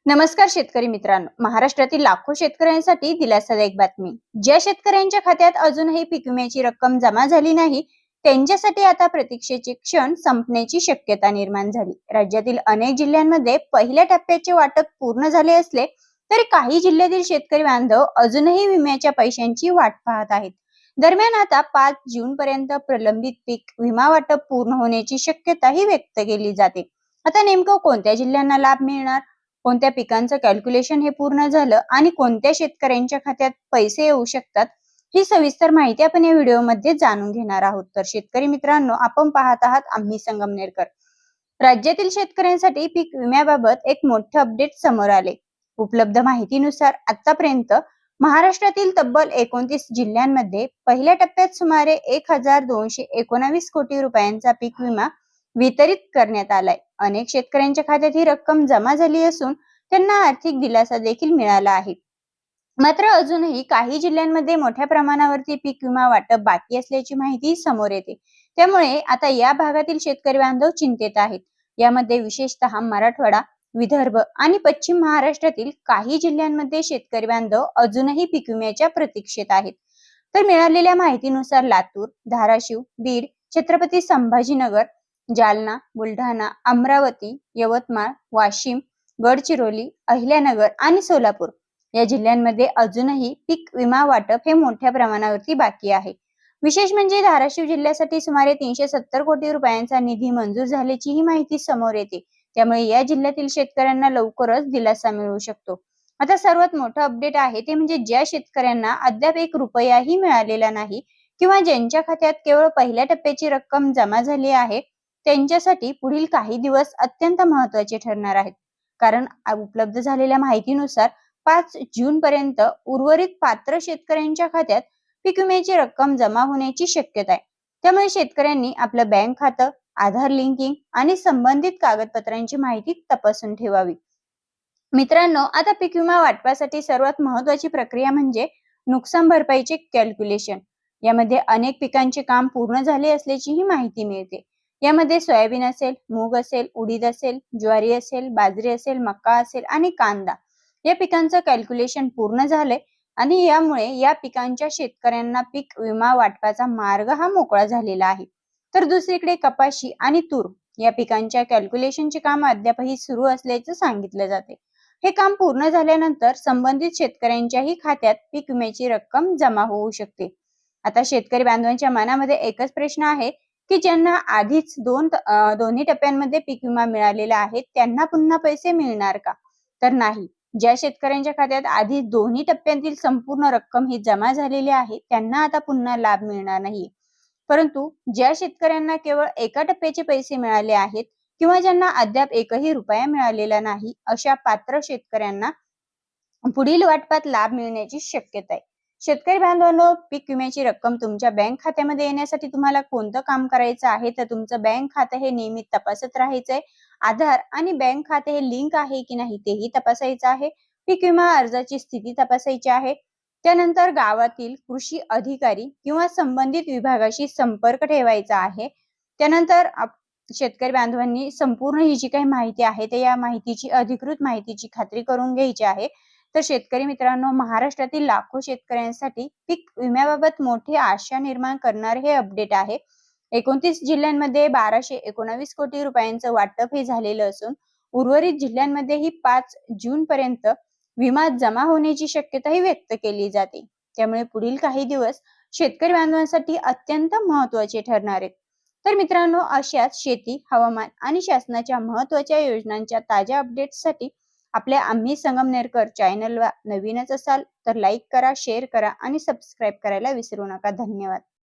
नमस्कार शेतकरी मित्रांनो, महाराष्ट्रातील लाखो शेतकऱ्यांसाठी दिलासादायक बातमी. ज्या शेतकऱ्यांच्या खात्यात अजूनही पीक विम्याची रक्कम जमा झाली नाही, त्यांच्यासाठी आता प्रतीक्षेचे क्षण संपण्याची शक्यता निर्माण झाली. राज्यातील अनेक जिल्ह्यांमध्ये पहिल्या टप्प्याचे वाटप पूर्ण झाले असले तरी काही जिल्ह्यातील शेतकरी बांधव अजूनही विम्याच्या पैशांची वाट पाहत आहेत. दरम्यान आता 5 जून पर्यंत प्रलंबित पीक विमा वाटप पूर्ण होण्याची शक्यताही व्यक्त केली जाते. आता नेमकं कोणत्या जिल्ह्यांना लाभ मिळणार, कोणत्या पिकांचं कॅल्क्युलेशन हे पूर्ण झालं आणि कोणत्या शेतकऱ्यांच्या खात्यात पैसे येऊ शकतात, ही सविस्तर माहिती आपण या व्हिडिओमध्ये जाणून घेणार आहोत. तर शेतकरी मित्रांनो, आपण पाहत आहात आम्ही संगमनेरकर. राज्यातील शेतकऱ्यांसाठी पीक विम्याबाबत एक मोठे अपडेट समोर आले. उपलब्ध माहितीनुसार आतापर्यंत महाराष्ट्रातील तब्बल 29 जिल्ह्यांमध्ये पहिल्या टप्प्यात सुमारे 1219 कोटी रुपयांचा पीक विमा वितरित करण्यात आलाय. अनेक शेतकऱ्यांच्या खात्यात ही रक्कम जमा झाली असून त्यांना आर्थिक दिलासा देखील मिळाला आहे. मात्र अजूनही काही जिल्ह्यांमध्ये मोठ्या प्रमाणावरती पीक विमा वाटप बाकी असल्याची माहिती समोर येते. त्यामुळे आता या भागातील शेतकरी बांधव चिंतेत आहेत. यामध्ये विशेषतः मराठवाडा, विदर्भ आणि पश्चिम महाराष्ट्रातील काही जिल्ह्यांमध्ये शेतकरी बांधव अजूनही पीक विम्याच्या प्रतीक्षेत आहेत. तर मिळालेल्या माहितीनुसार लातूर, धाराशिव, बीड, छत्रपती संभाजीनगर, जालना, बुलढाणा, अमरावती, यवतमाळ, वाशिम, गडचिरोली, अहिल्यानगर आणि सोलापूर या जिल्ह्यांमध्ये अजूनही पीक विमा वाटप हे मोठ्या प्रमाणावरती बाकी आहे. विशेष म्हणजे धाराशिव जिल्ह्यासाठी सुमारे 370 कोटी रुपयांचा निधी मंजूर झाल्याची ही माहिती समोर येते. त्यामुळे या जिल्ह्यातील शेतकऱ्यांना लवकरच दिलासा मिळू शकतो. आता सर्वात मोठं अपडेट आहे ते म्हणजे ज्या शेतकऱ्यांना अद्याप 1 रुपयाही मिळालेला नाही किंवा ज्यांच्या खात्यात केवळ पहिल्या टप्प्याची रक्कम जमा झाली आहे, त्यांच्यासाठी पुढील काही दिवस अत्यंत महत्त्वाचे ठरणार आहेत. कारण उपलब्ध झालेल्या माहितीनुसार 5 जून पर्यंत उर्वरित पात्र शेतकऱ्यांच्या खात्यात पीक विम्याची रक्कम जमा होण्याची शक्यता आहे. त्यामुळे शेतकऱ्यांनी आपलं बँक खातं, आधार लिंकिंग आणि संबंधित कागदपत्रांची माहिती तपासून ठेवावी. मित्रांनो, आता पीक विमा वाटपासाठी सर्वात महत्त्वाची प्रक्रिया म्हणजे नुकसान भरपाईचे कॅल्क्युलेशन. यामध्ये अनेक पिकांचे काम पूर्ण झाले असल्याची ही माहिती मिळते. यामध्ये सोयाबीन असेल, मूग असेल, उडीद असेल, ज्वारी असेल, बाजरी असेल, मका असेल आणि कांदा या पिकांचं कॅल्क्युलेशन पूर्ण झालंय आणि यामुळे या पिकांच्या शेतकऱ्यांना पीक विमा वाटपाचा मार्ग हा मोकळा झालेला आहे. तर दुसरीकडे कपाशी आणि तूर या पिकांच्या कॅल्क्युलेशनचे काम अद्यापही सुरू असल्याचं सांगितलं जाते. हे काम पूर्ण झाल्यानंतर संबंधित शेतकऱ्यांच्याही खात्यात पीक विम्याची रक्कम जमा होऊ शकते. आता शेतकरी बांधवांच्या मनामध्ये एकच प्रश्न आहे की ज्यांना आधीच दोन्ही टप्प्यांमध्ये पीक विमा मिळालेला आहे, त्यांना पुन्हा पैसे मिळणार का? तर नाही. ज्या शेतकऱ्यांच्या खात्यात आधी दोन्ही टप्प्यातील संपूर्ण रक्कम ही जमा झालेली आहे, त्यांना आता पुन्हा लाभ मिळणार नाही. परंतु ज्या शेतकऱ्यांना केवळ एका टप्प्याचे पैसे मिळाले आहेत किंवा ज्यांना अद्याप 1ही रुपया मिळालेला नाही, अशा पात्र शेतकऱ्यांना पुढील वाटपात लाभ मिळण्याची शक्यता आहे. शेतकरी बांधवांनो, पीक विम्याची रक्कम तुमच्या बँक खात्यामध्ये येण्यासाठी तुम्हाला कोणतं काम करायचं आहे, तर तुमचं बँक खातं हे नेहमी तपासत राहायचंय. आधार आणि बँक खाते हे लिंक आहे की नाही तेही तपासायचं आहे. पीक विमा अर्जाची स्थिती तपासायची आहे. त्यानंतर गावातील कृषी अधिकारी किंवा संबंधित विभागाशी संपर्क ठेवायचा आहे. त्यानंतर शेतकरी बांधवांनी संपूर्ण ही जी काही माहिती आहे ते या माहितीची अधिकृत माहितीची खात्री करून घ्यायची आहे. तर शेतकरी मित्रांनो, महाराष्ट्रातील लाखो शेतकऱ्यांसाठी पीक विम्याबाबत मोठी आशा निर्माण करणारे हे अपडेट आहे. 29 जिल्ह्यांमध्ये 1219 कोटी रुपयांचं वाटप हे झालेलं असून उर्वरित जिल्ह्यांमध्येही 5 जून पर्यंत विमा जमा होण्याची शक्यताही व्यक्त केली जाते. त्यामुळे पुढील काही दिवस शेतकरी बांधवांसाठी अत्यंत महत्त्वाचे ठरणार आहेत. तर मित्रांनो, अशाच शेती, हवामान आणि शासनाच्या महत्त्वाच्या योजनांच्या ताज्या अपडेट्ससाठी आपल्या आम्ही संगमनेरकर चॅनलला नवीनच असाल तर लाईक करा, शेअर करा आणि सबस्क्राईब करायला विसरू नका. धन्यवाद.